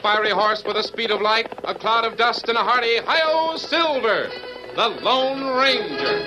fiery horse with the speed of light, a cloud of dust, and a hearty hi-yo Silver, the Lone Ranger.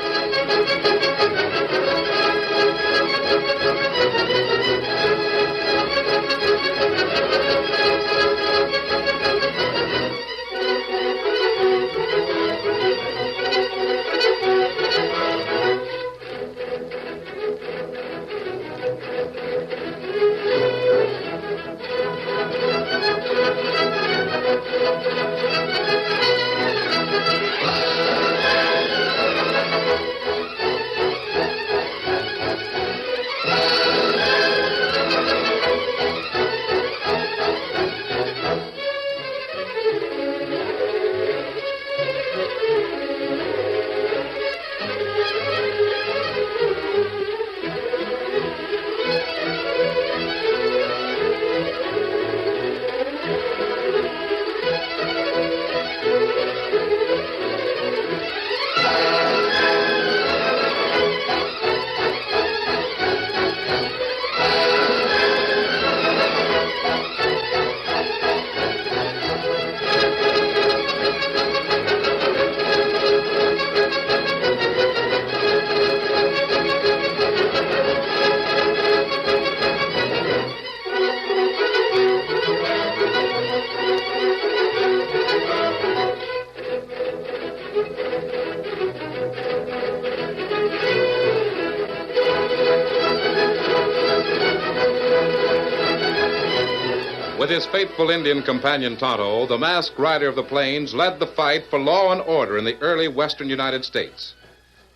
With his faithful Indian companion Tonto, the masked rider of the plains led the fight for law and order in the early western United States.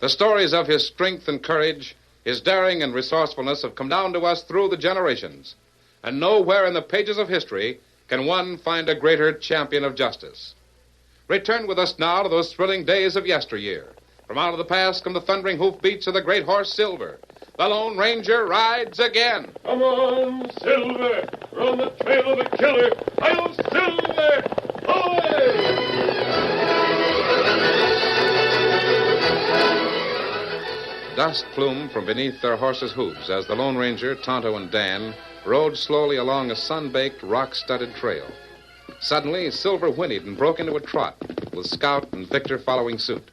The stories of his strength and courage, his daring and resourcefulness have come down to us through the generations. And nowhere in the pages of history can one find a greater champion of justice. Return with us now to those thrilling days of yesteryear. From out of the past come the thundering hoofbeats of the great horse Silver. The Lone Ranger rides again. Come on, Silver. We're on the trail of a killer. Hi-yo, Silver! Away! Dust plumed from beneath their horses' hooves as the Lone Ranger, Tonto, and Dan rode slowly along a sun-baked, rock-studded trail. Suddenly, Silver whinnied and broke into a trot, with Scout and Victor following suit.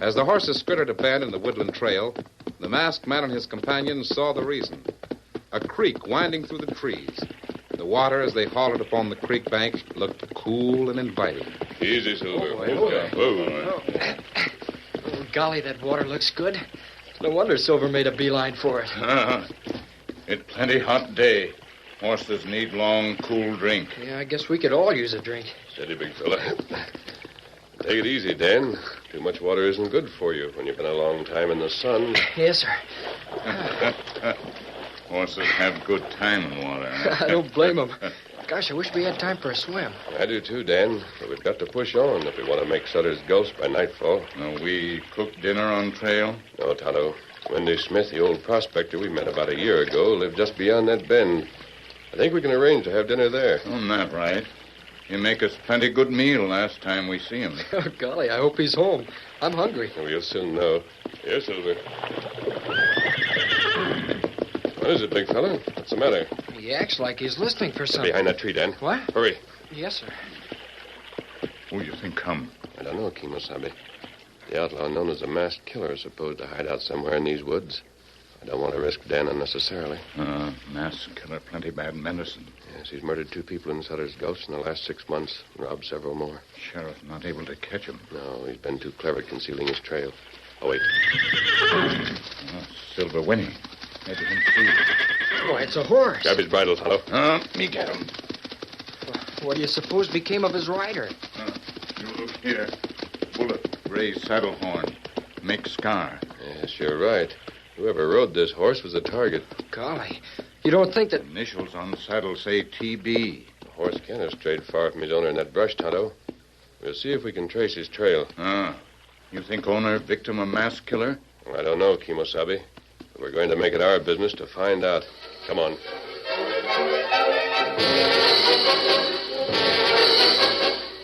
As the horses skirted a bend in the woodland trail, the masked man and his companions saw the reason. A creek winding through the trees. The water, as they halted upon the creek bank, looked cool and inviting. Easy, Silver. Oh, golly, that water looks good. No wonder Silver made a beeline for it. It's plenty hot day. Horses need long, cool drink. Yeah, I guess we could all use a drink. Steady, big fella. Take it easy, Dan. Too much water isn't good for you when you've been a long time in the sun. Yes, sir. Horses have good time in water. I don't blame them. Gosh, I wish we had time for a swim. I do too, Dan. But we've got to push on if we want to make Sutter's Gulch by nightfall. Now, we cook dinner on trail? No, Tonto. Wendy Smith, the old prospector we met about a year ago, lived just beyond that bend. I think we can arrange to have dinner there. Oh, that right. You make us plenty good meal last time we see him. Oh, golly, I hope he's home. I'm hungry. We'll soon know. Here, Silver. What is it, big fella? What's the matter? He acts like he's listening for something. Behind that tree, Dan. What? Hurry. Yes, sir. Who do you think come? I don't know, Kimosabe. The outlaw known as the Masked Killer is supposed to hide out somewhere in these woods. I don't want to risk Dan unnecessarily. Masked Killer, plenty bad medicine. Yes, he's murdered 2 people in Sutter's Gulch in the last 6 months and robbed several more. Sheriff not able to catch him. No, he's been too clever at concealing his trail. Oh, wait. Silver winning. Maybe him see. Oh, it's a horse. Grab his bridle, fellow. Me get him. What do you suppose became of his rider? You look here. Bullet, gray saddle horn. Make scar. Yes, you're right. Whoever rode this horse was the target. Golly, you don't think that... Initials on the saddle say TB. The horse can't have strayed far from his owner in that brush, Tonto. We'll see if we can trace his trail. You think owner, victim, a masked killer? I don't know, Kimosabe. But we're going to make it our business to find out. Come on.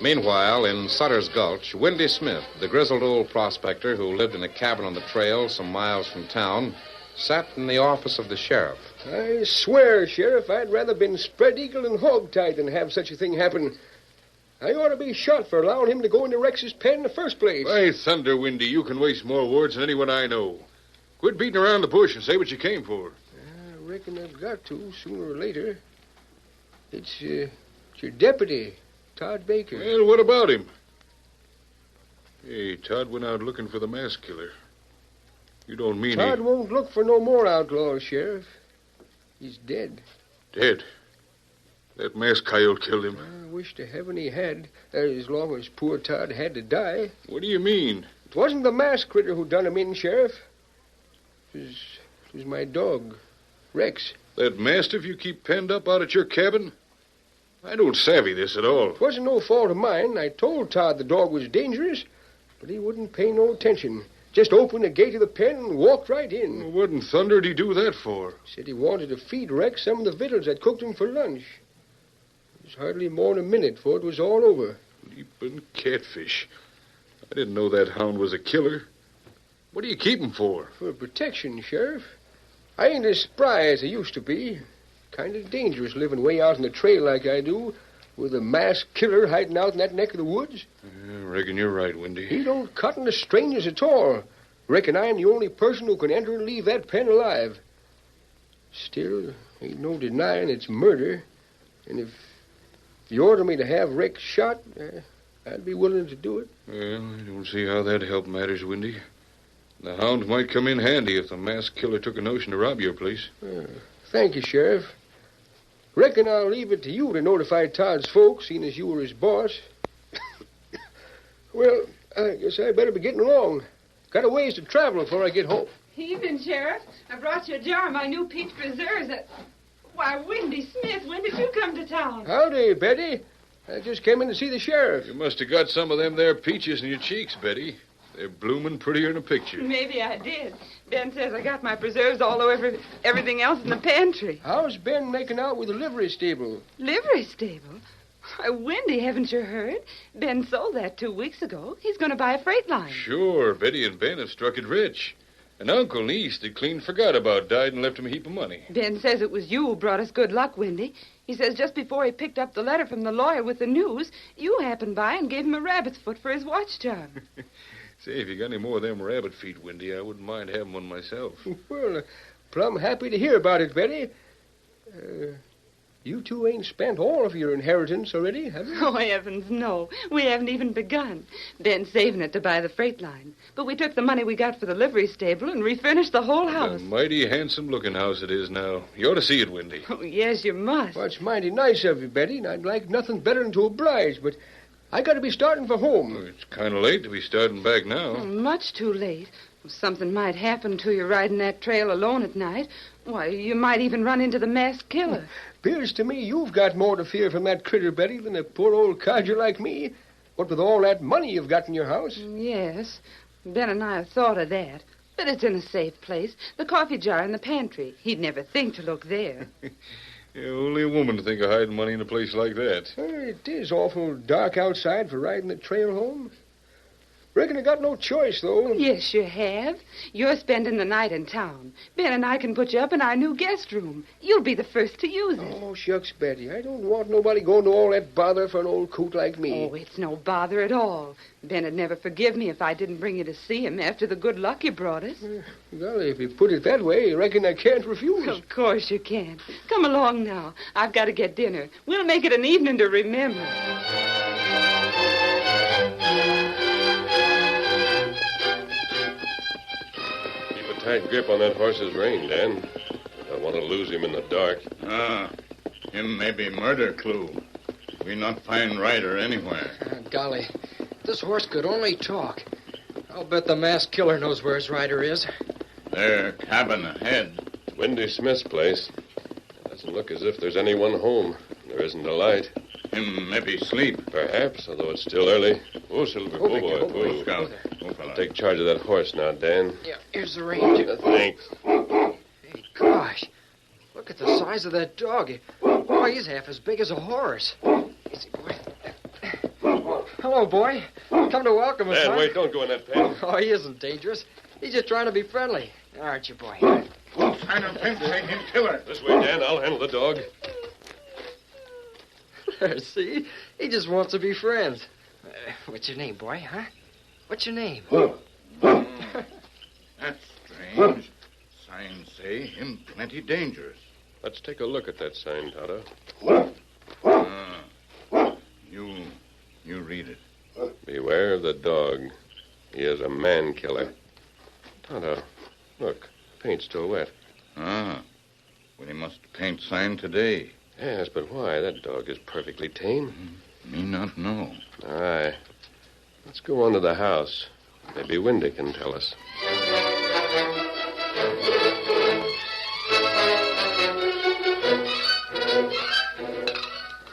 Meanwhile, in Sutter's Gulch, Wendy Smith, the grizzled old prospector who lived in a cabin on the trail some miles from town, sat in the office of the sheriff. I swear, Sheriff, I'd rather been spread eagle and hog-tied than have such a thing happen. I ought to be shot for allowing him to go into Rex's pen in the first place. By thunder, Windy, you can waste more words than anyone I know. Quit beating around the bush and say what you came for. I reckon I've got to, sooner or later. It's your deputy, Todd Baker. Well, what about him? Hey, Todd went out looking for the masked killer. You don't mean Todd won't look for no more outlaws, Sheriff. He's dead. Dead? That masked coyote killed him. I wish to heaven he had, as long as poor Todd had to die. What do you mean? It wasn't the masked critter who done him in, Sheriff. It was my dog, Rex. That mastiff you keep penned up out at your cabin? I don't savvy this at all. It wasn't no fault of mine. I told Todd the dog was dangerous, but he wouldn't pay no attention. Just opened the gate of the pen and walked right in. Well, what in thunder did he do that for? Said he wanted to feed Rex some of the victuals I'd cooked him for lunch. It was hardly more than a minute before it was all over. Leaping catfish. I didn't know that hound was a killer. What do you keep him for? For protection, Sheriff. I ain't as spry as I used to be. Kind of dangerous living way out in the trail like I do, with a masked killer hiding out in that neck of the woods. I reckon you're right, Windy. He don't cotton to strangers at all. Reckon I'm the only person who can enter and leave that pen alive. Still, ain't no denying it's murder. And if you order me to have Rex shot, I'd be willing to do it. Well, I don't see how that'd help matters, Windy. The hound might come in handy if the masked killer took a notion to rob your place. Thank you, Sheriff. Reckon I'll leave it to you to notify Todd's folks, seeing as you were his boss. Well, I guess I better be getting along. Got a ways to travel before I get home. Evening, Sheriff. I brought you a jar of my new peach preserves. Why, Windy Smith, when did you come to town? Howdy, Betty. I just came in to see the sheriff. You must have got some of them there peaches in your cheeks, Betty. They're blooming prettier in a picture. Maybe I did. Ben says I got my preserves all over everything else in the pantry. How's Ben making out with the livery stable? Livery stable? Why, Windy, haven't you heard? Ben sold that 2 weeks ago. He's going to buy a freight line. Sure, Betty and Ben have struck it rich. And Uncle Niece that clean forgot about died and left him a heap of money. Ben says it was you who brought us good luck, Windy. He says just before he picked up the letter from the lawyer with the news, you happened by and gave him a rabbit's foot for his watch charm. Say, if you got any more of them rabbit feet, Windy, I wouldn't mind having one myself. Well, plumb happy to hear about it, Betty. You two ain't spent all of your inheritance already, have you? Oh, heavens, no. We haven't even begun. Ben's saving it to buy the freight line. But we took the money we got for the livery stable and refurnished the whole house. A mighty handsome-looking house it is now. You ought to see it, Windy. Oh, yes, you must. Well, it's mighty nice of you, Betty, and I'd like nothing better than to oblige, but I got to be starting for home. Well, it's kind of late to be starting back now. Oh, much too late. If something might happen to you riding that trail alone at night, why, you might even run into the masked killer. Appears to me you've got more to fear from that critter, Betty, than a poor old codger like me. What with all that money you've got in your house? Yes, Ben and I have thought of that. But it's in a safe place. The coffee jar in the pantry. He'd never think to look there. Yeah, only a woman to think of hiding money in a place like that. It is awful dark outside for riding the trail home. Reckon I got no choice, though. Yes, you have. You're spending the night in town. Ben and I can put you up in our new guest room. You'll be the first to use it. Oh, shucks, Betty. I don't want nobody going to all that bother for an old coot like me. Oh, it's no bother at all. Ben'd never forgive me if I didn't bring you to see him after the good luck you brought us. Well, if you put it that way, I reckon I can't refuse. Of course you can. Come along now. I've got to get dinner. We'll make it an evening to remember. Tight grip on that horse's rein, Dan. I don't want to lose him in the dark. Him may be murder clue. We not find rider anywhere. Golly, this horse could only talk. I'll bet the masked killer knows where his rider is. There, cabin ahead. It's Windy Smith's place. It doesn't look as if there's anyone home. There isn't a light. Him maybe sleep. Perhaps, although it's still early. Oh, Silver, oh, boy. Oh, Scout. Oh, fella. Take charge of that horse now, Dan. Yeah, here's the range. Thanks. Hey, gosh. Look at the size of that dog. Why, he's half as big as a horse. Easy, boy. Hello, boy. Come to welcome us, Dan, huh? wait, don't go in that pen. Oh, he isn't dangerous. He's just trying to be friendly. Aren't you, boy? kind of fence ain't him killer? This way, Dan. I'll handle the dog. See? He just wants to be friends. What's your name, boy, huh? What's your name? That's strange. Signs say him plenty dangerous. Let's take a look at that sign, Tonto. You read it. Beware of the dog. He is a man killer. Tonto, look. Paint's still wet. Well, he must paint sign today. Yes, but why? That dog is perfectly tame. Me not know. All right. Let's go on to the house. Maybe Windy can tell us.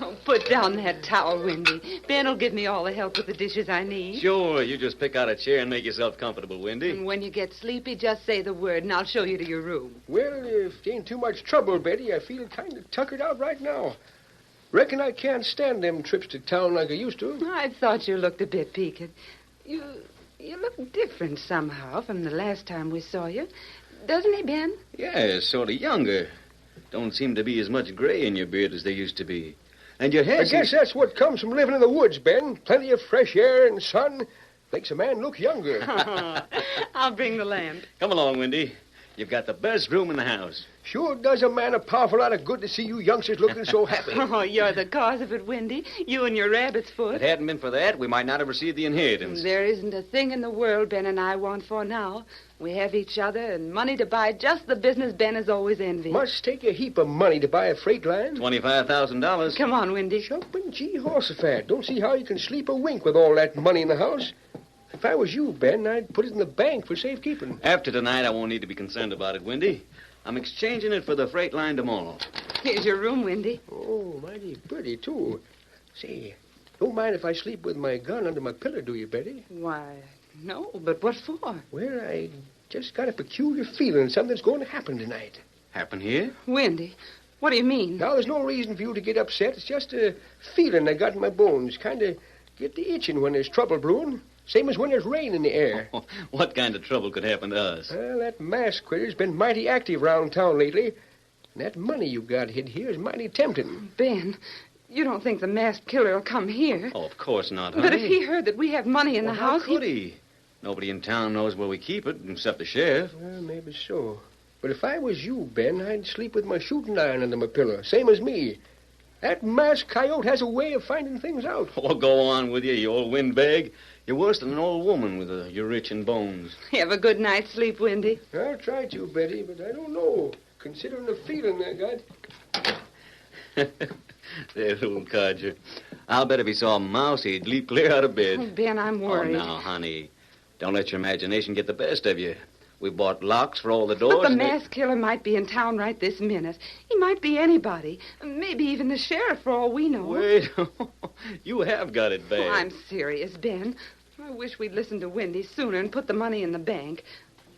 Oh, put down that towel, Windy. Ben'll give me all the help with the dishes I need. Sure, you just pick out a chair and make yourself comfortable, Windy. And when you get sleepy, just say the word, and I'll show you to your room. Well, if it ain't too much trouble, Betty, I feel kind of tuckered out right now. Reckon I can't stand them trips to town like I used to. I thought you looked a bit peaked. You look different somehow from the last time we saw you. Doesn't he, Ben? Yeah, sort of younger. Don't seem to be as much gray in your beard as there used to be. And your hair... I guess that's what comes from living in the woods, Ben. Plenty of fresh air and sun makes a man look younger. I'll bring the lamp. Come along, Windy. You've got the best room in the house. Sure does a man a powerful lot of good to see you youngsters looking so happy. Oh, you're the cause of it, Windy. You and your rabbit's foot. If it hadn't been for that, we might not have received the inheritance. There isn't a thing in the world Ben and I want for now. We have each other and money to buy just the business Ben has always envied. Must take a heap of money to buy a freight line. $25,000. Come on, Windy. Jumping Jehoshaphat. Don't see how you can sleep a wink with all that money in the house. If I was you, Ben, I'd put it in the bank for safekeeping. After tonight, I won't need to be concerned about it, Windy. I'm exchanging it for the freight line tomorrow. Here's your room, Windy. Oh, mighty pretty, too. Say, don't mind if I sleep with my gun under my pillow, do you, Betty? Why, no, but what for? Well, I just got a peculiar feeling something's going to happen tonight. Happen here? Windy, what do you mean? Now, there's no reason for you to get upset. It's just a feeling I got in my bones. Kind of get the itching when there's trouble brewing. Same as when there's rain in the air. What kind of trouble could happen to us? Well, that masked critter's been mighty active around town lately. And that money you got hid here is mighty tempting. Ben, you don't think the masked killer will come here? Oh, of course not, honey. But if he heard that we have money in the house... How could he? Nobody in town knows where we keep it, except the sheriff. Well, maybe so. But if I was you, Ben, I'd sleep with my shooting iron under my pillow, same as me. That masked coyote has a way of finding things out. Oh, go on with you old windbag. You're worse than an old woman with your rich in bones. Have a good night's sleep, Windy. I'll try to, Betty, but I don't know. Considering the feeling I got. There, little codger. I'll bet if he saw a mouse, he'd leap clear out of bed. Oh, Ben, I'm worried. Oh, now, honey. Don't let your imagination get the best of you. We bought locks for all the doors. But the masked killer might be in town right this minute. He might be anybody. Maybe even the sheriff, for all we know. Wait. You have got it bad. Oh, I'm serious, Ben. I wish we'd listened to Windy sooner and put the money in the bank.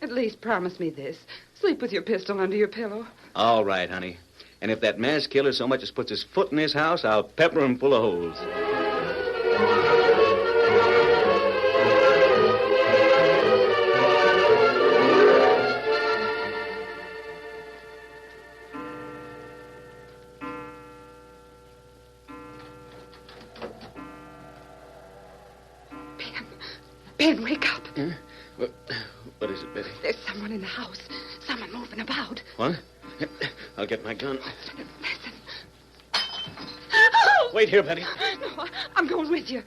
At least promise me this. Sleep with your pistol under your pillow. All right, honey. And if that masked killer so much as puts his foot in this house, I'll pepper him full of holes. Ben, wake up. What is it, Betty? There's someone in the house. Someone moving about. What? I'll get my gun. Listen. Wait here, Betty. No, I'm going with you.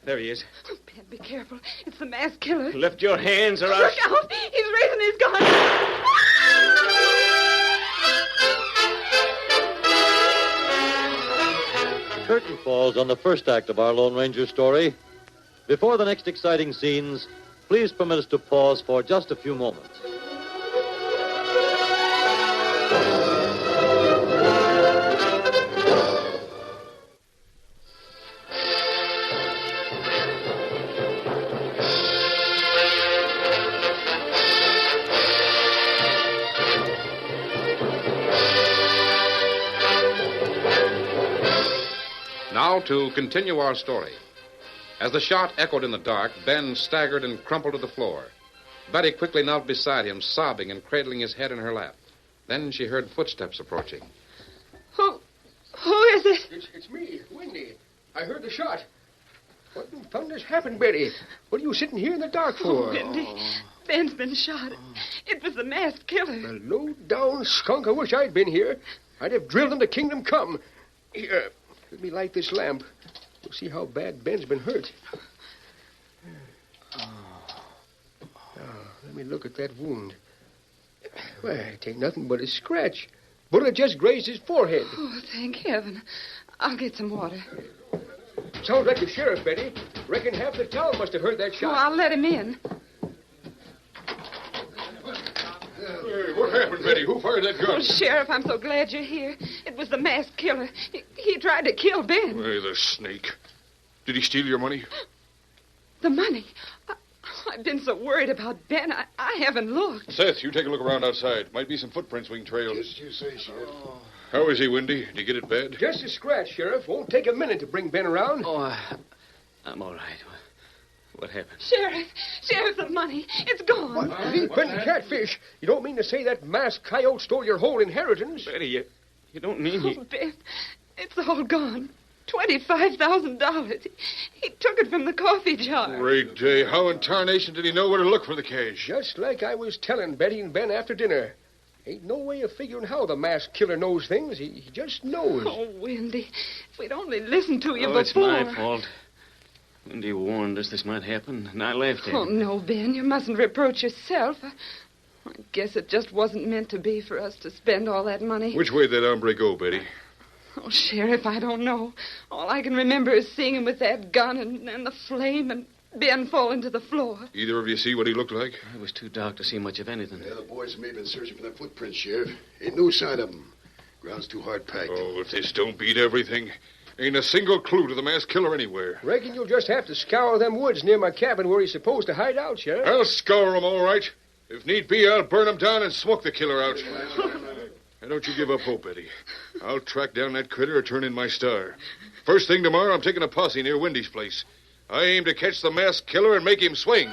There he is. Oh, Ben, be careful. It's the masked killer. Lift your hands or I'll... Look out! He's raising his gun. Curtain falls on the first act of our Lone Ranger story. Before the next exciting scenes, please permit us to pause for just a few moments. Now to continue our story. As the shot echoed in the dark, Ben staggered and crumpled to the floor. Betty quickly knelt beside him, sobbing and cradling his head in her lap. Then she heard footsteps approaching. Who is it? It's me, Windy. I heard the shot. What in thunder's happened, Betty? What are you sitting here in the dark for? Windy. Ben's been shot. It was the masked killer. The low-down skunk. I wish I'd been here. I'd have drilled him to kingdom come. Here, let me light this lamp. We'll see how bad Ben's been hurt. Now, let me look at that wound. Well, it ain't nothing but a scratch. Bullet just grazed his forehead. Oh, thank heaven. I'll get some water. Sounds like the sheriff, Betty. Reckon half the town must have heard that Oh, shot. I'll let him in. Hey, what happened, Betty? Who fired that gun? Oh, Sheriff, I'm so glad you're here. It was the masked killer. He tried to kill Ben. Hey, the snake. Did he steal your money? The money. I've been so worried about Ben, I haven't looked. Seth, you take a look around outside. Might be some footprints we can trail. Just you say, Sheriff. How is he, Windy? Did he get it bad? Just a scratch, Sheriff. Won't take a minute to bring Ben around. Oh, I'm all right. What happened? Sheriff, the money. It's gone. What? Leaping catfish. You don't mean to say that masked coyote stole your whole inheritance? Betty, you don't mean he... Oh, Ben, it's all gone. $25,000. He took it from the coffee jar. Great day. How in tarnation did he know where to look for the cash? Just like I was telling Betty and Ben after dinner. Ain't no way of figuring how the masked killer knows things. He just knows. Oh, Wendy, if we'd only listened to you Oh, before. it's my fault. Wendy warned us this might happen, and I left him. Oh, no, Ben, you mustn't reproach yourself. I guess it just wasn't meant to be for us to spend all that money. Which way did that hombre go, Betty? Oh, Sheriff, I don't know. All I can remember is seeing him with that gun and the flame and Ben falling to the floor. Either of you see what he looked like? It was too dark to see much of anything. Yeah, the boys and me been searching for that footprint, Sheriff. Ain't no sign of him. Ground's too hard packed. Oh, if this don't beat everything. Ain't a single clue to the masked killer anywhere. Reckon you'll just have to scour them woods near my cabin where he's supposed to hide out, Sheriff. I'll scour 'em, all right. If need be, I'll burn 'em down and smoke the killer out. Now, don't you give up hope, Eddie. I'll track down that critter or turn in my star. First thing tomorrow, I'm taking a posse near Windy's place. I aim to catch the masked killer and make him swing.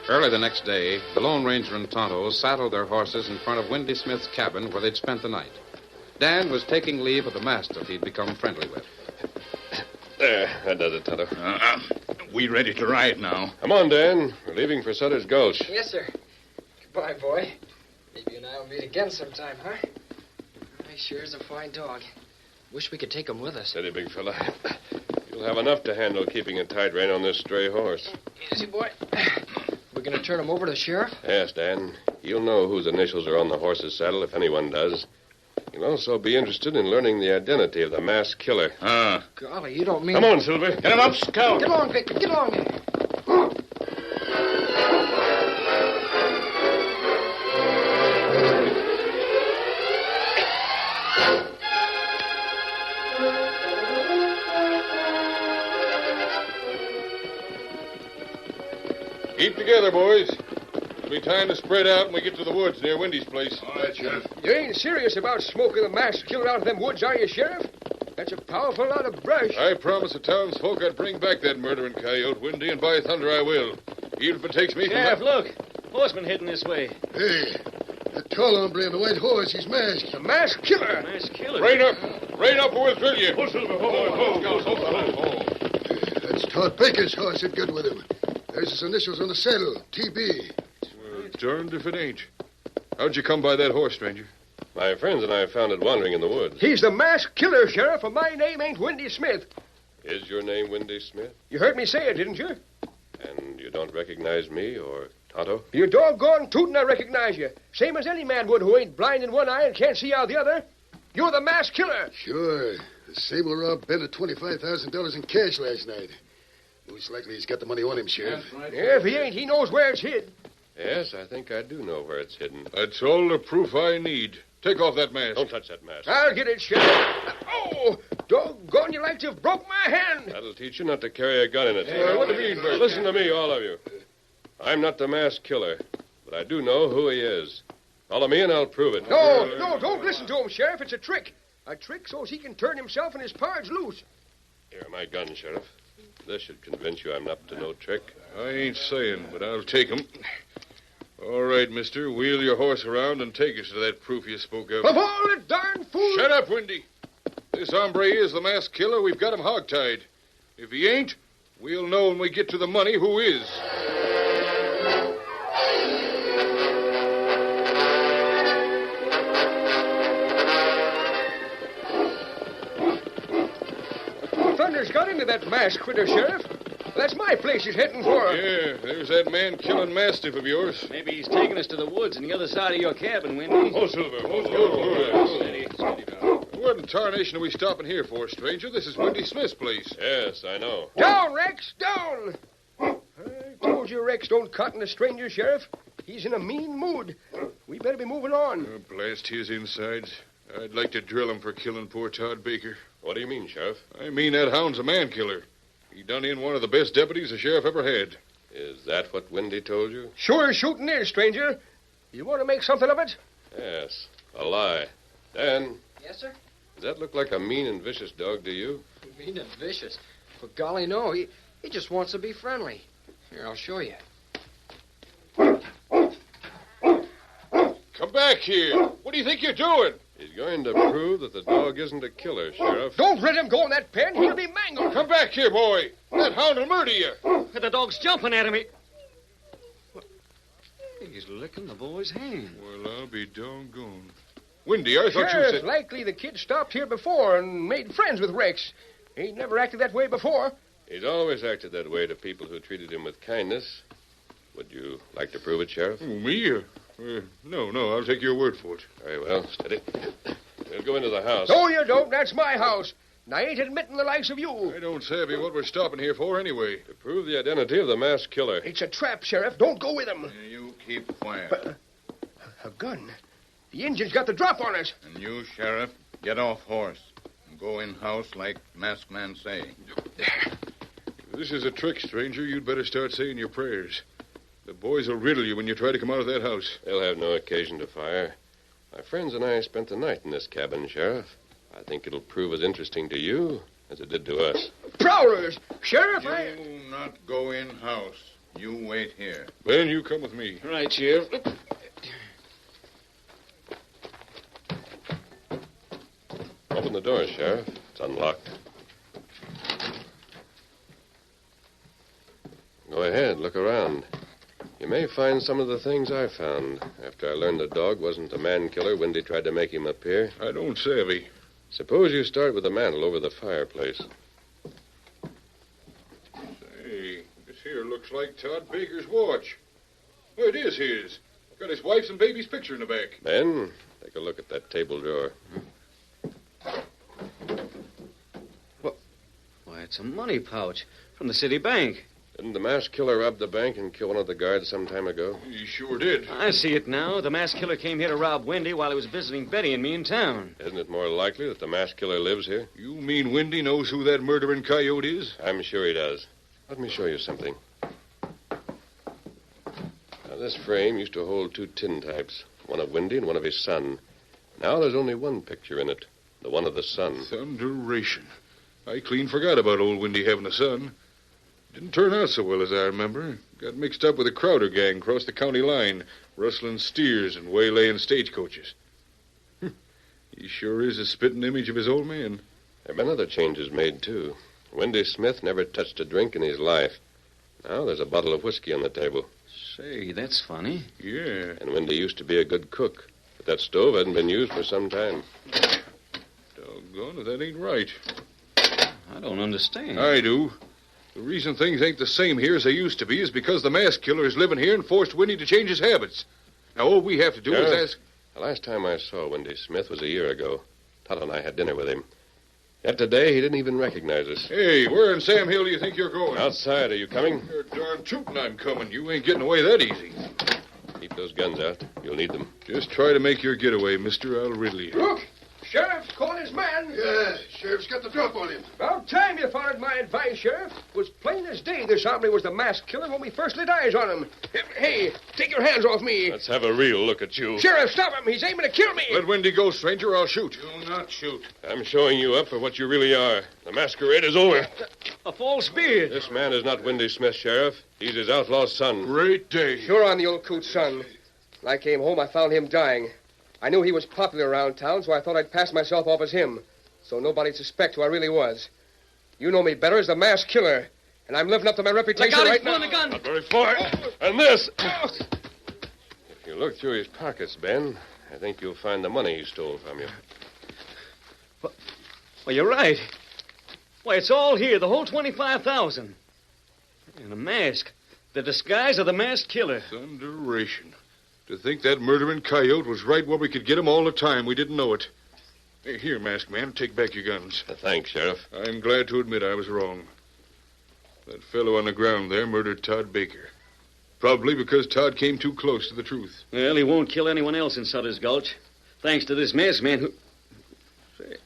Early the next day, the Lone Ranger and Tonto saddled their horses in front of Windy Smith's cabin where they'd spent the night. Dan was taking leave of the mastiff he'd become friendly with. There, that does it, Tonto. We ready to ride now. Come on, Dan. We're leaving for Sutter's Gulch. Yes, sir. Goodbye, boy. Maybe you and I will meet again sometime, huh? He sure is a fine dog. Wish we could take him with us. Steady, big fella. You'll have enough to handle keeping a tight rein on this stray horse. Easy, boy. We're going to turn him over to the sheriff? Yes, Dan. You'll know whose initials are on the horse's saddle if anyone does. You'll also be interested in learning the identity of the masked killer. Golly, you don't mean... Come on, Silver. Get him up, Scout. Get along, Victor. Get along there. Keep together, boys. It'll be time to spread out when we get to the woods near Windy's place. All right, Sheriff. You ain't serious about smoking the masked killer out of them woods, are you, Sheriff? That's a powerful lot of brush. I promised the townsfolk I'd bring back that murdering coyote, Windy, and by thunder I will. Even if it takes me... Sheriff, look. Horseman heading this way. Hey, that tall hombre on the white horse, he's masked. The masked killer. Masked killer. Rein up! Rein up or we'll drill you! Oh, Silver, That's Todd Baker's horse at Goodwin. There's his initials on the saddle, TB. Well, darned if it ain't. How'd you come by that horse, stranger? My friends and I found it wandering in the woods. He's the masked killer, Sheriff, and my name ain't Windy Smith. Is your name Windy Smith? You heard me say it, didn't you? And you don't recognize me or Tonto? You doggone tootin' I recognize you. Same as any man would who ain't blind in one eye and can't see out the other. You're the masked killer. Sure. The Sable robbed Ben of $25,000 in cash last night. Most likely he's got the money on him, Sheriff. Yeah, if he ain't, he knows where it's hid. Yes, I think I do know where it's hidden. That's all the proof I need. Take off that mask. Don't touch that mask. I'll get it, Sheriff. Oh, doggone, you like to have broke my hand. That'll teach you not to carry a gun in it. What do you mean, Bert? Listen to me, all of you. I'm not the masked killer, but I do know who he is. Follow me and I'll prove it. No, don't listen to him, Sheriff. It's a trick. A trick so's he can turn himself and his pards loose. Here, my gun, Sheriff. This should convince you I'm up to no trick. I ain't saying, but I'll take 'em. All right, mister. Wheel your horse around and take us to that proof you spoke of. Of all the darn fools... Shut up, Windy. This hombre is the masked killer. We've got him hogtied. If he ain't, we'll know when we get to the money who is. Thunder's got into that masked critter, Sheriff. That's my place he's heading for. Yeah, there's that man-killing mastiff of yours. Maybe he's taking us to the woods on the other side of your cabin, Windy. Oh, Silver. Oh, steady now. What in tarnation are we stopping here for, stranger? This is Windy Smith's place. Yes, I know. Down, Rex, down! I told you Rex don't cotton a stranger, Sheriff. He's in a mean mood. We better be moving on. Oh, blast his insides. I'd like to drill him for killing poor Todd Baker. What do you mean, Sheriff? I mean that hound's a man-killer. He done in one of the best deputies the sheriff ever had. Is that what Windy told you? Sure as shooting is, stranger. You want to make something of it? Yes, a lie. Dan, Yes, sir? does that look like a mean and vicious dog to you? Mean and vicious. For golly, no. He just wants to be friendly. Here, I'll show you. Come back here. What do you think you're doing? He's going to prove that the dog isn't a killer, Sheriff. Don't let him go in that pen. He'll be mangled. Come back here, boy. That hound will murder you. The dog's jumping at him. He's licking the boy's hand. Well, I'll be doggone. Windy, I thought Sheriff, you said... likely the kid stopped here before and made friends with Rex. He never acted that way before. He's always acted that way to people who treated him with kindness. Would you like to prove it, Sheriff? Oh, me? No, I'll take your word for it. Very well. Steady. We'll go into the house. No, you don't. That's my house. And I ain't admitting the likes of you. I don't savvy what we're stopping here for anyway. To prove the identity of the masked killer. It's a trap, Sheriff. Don't go with him. You keep quiet. But, a gun. The Injun's got the drop on us. And you, Sheriff, get off horse. And go in house like masked man say. If this is a trick, stranger, you'd better start saying your prayers. The boys will riddle you when you try to come out of that house. They'll have no occasion to fire. My friends and I spent the night in this cabin, Sheriff. I think it'll prove as interesting to you as it did to us. Prowlers! Sheriff, You not go in house. You wait here. Ben, you come with me. Right, Sheriff. Open the door, Sheriff. It's unlocked. Go ahead, look around. You may find some of the things I found. After I learned the dog wasn't a man-killer, Windy tried to make him appear. I don't savvy. Suppose you start with the mantel over the fireplace. Hey, this here looks like Todd Baker's watch. Oh, it is his. Got his wife's and baby's picture in the back. Ben, take a look at that table drawer. Why, it's a money pouch from the city bank. Didn't the masked killer rob the bank and kill one of the guards some time ago? He sure did. I see it now. The masked killer came here to rob Windy while he was visiting Betty and me in town. Isn't it more likely that the masked killer lives here? You mean Windy knows who that murdering coyote is? I'm sure he does. Let me show you something. Now, this frame used to hold two tin types, one of Windy and one of his son. Now there's only one picture in it, the one of the son. Thunderation. I clean forgot about old Windy having a son. Didn't turn out so well as I remember. Got mixed up with a Crowder gang across the county line, rustling steers and waylaying stagecoaches. He sure is a spitting image of his old man. There have been other changes made, too. Windy Smith never touched a drink in his life. Now there's a bottle of whiskey on the table. Say, that's funny. Yeah. And Windy used to be a good cook. But that stove hadn't been used for some time. Doggone it, that ain't right. I don't understand. I do. The reason things ain't the same here as they used to be is because the masked killer is living here and forced Windy to change his habits. Now, all we have to do is ask... The last time I saw Windy Smith was a year ago. Todd and I had dinner with him. Yet today, he didn't even recognize us. Hey, where in Sam Hill do you think you're going? Outside. Are you coming? You're darn tootin' I'm coming. You ain't getting away that easy. Keep those guns out. You'll need them. Just try to make your getaway, mister. I'll riddle you. Look! Sheriff's calling his man. Yeah, Sheriff's got the drop on him. About time you followed my advice, Sheriff. It was plain as day that this hombre was the masked killer when we first laid eyes on him. Hey, take your hands off me. Let's have a real look at you. Sheriff, stop him. He's aiming to kill me. Let Wendy go, stranger, or I'll shoot. Do not shoot. I'm showing you up for what you really are. The masquerade is over. A false beard. This man is not Wendy Smith, Sheriff. He's his outlaw son. Great day. Sure on the old coot's son. When I came home, I found him dying. I knew he was popular around town, so I thought I'd pass myself off as him, so nobody'd suspect who I really was. You know me better as the masked killer, and I'm living up to my reputation right now. Look out, he's pulling a gun. Not very far. And this. If you look through his pockets, Ben, I think you'll find the money he stole from you. Well, you're right. Why, it's all here, the whole 25,000. And a mask. The disguise of the masked killer. Thunderation. To think that murdering coyote was right where we could get him all the time. We didn't know it. Hey, here, masked man, take back your guns. Thanks, Sheriff. I'm glad to admit I was wrong. That fellow on the ground there murdered Todd Baker. Probably because Todd came too close to the truth. Well, he won't kill anyone else in Sutter's Gulch. Thanks to this masked man who... Say,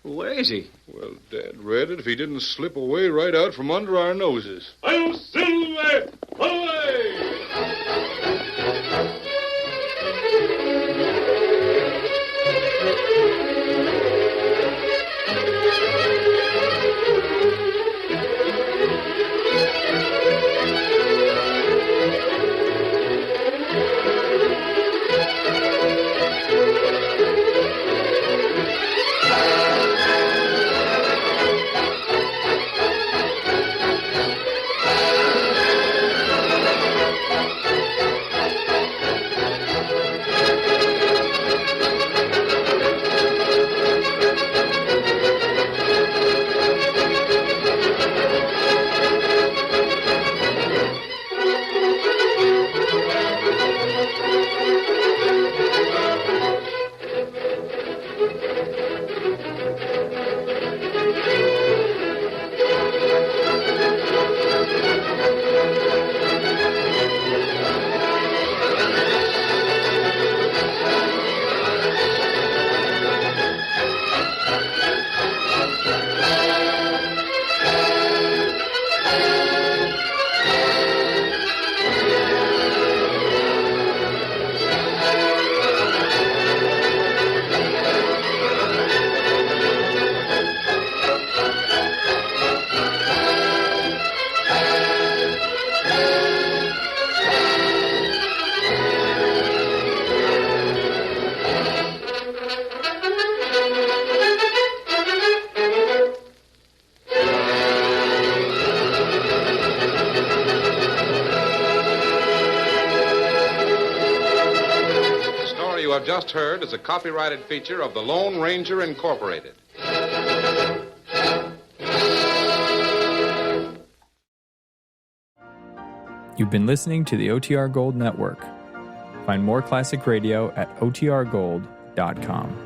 where is he? Well, Dad read it if he didn't slip away right out from under our noses. I'll Silver! Away! Just heard is a copyrighted feature of the Lone Ranger Incorporated. You've been listening to the OTR Gold Network. Find more classic radio at otrgold.com.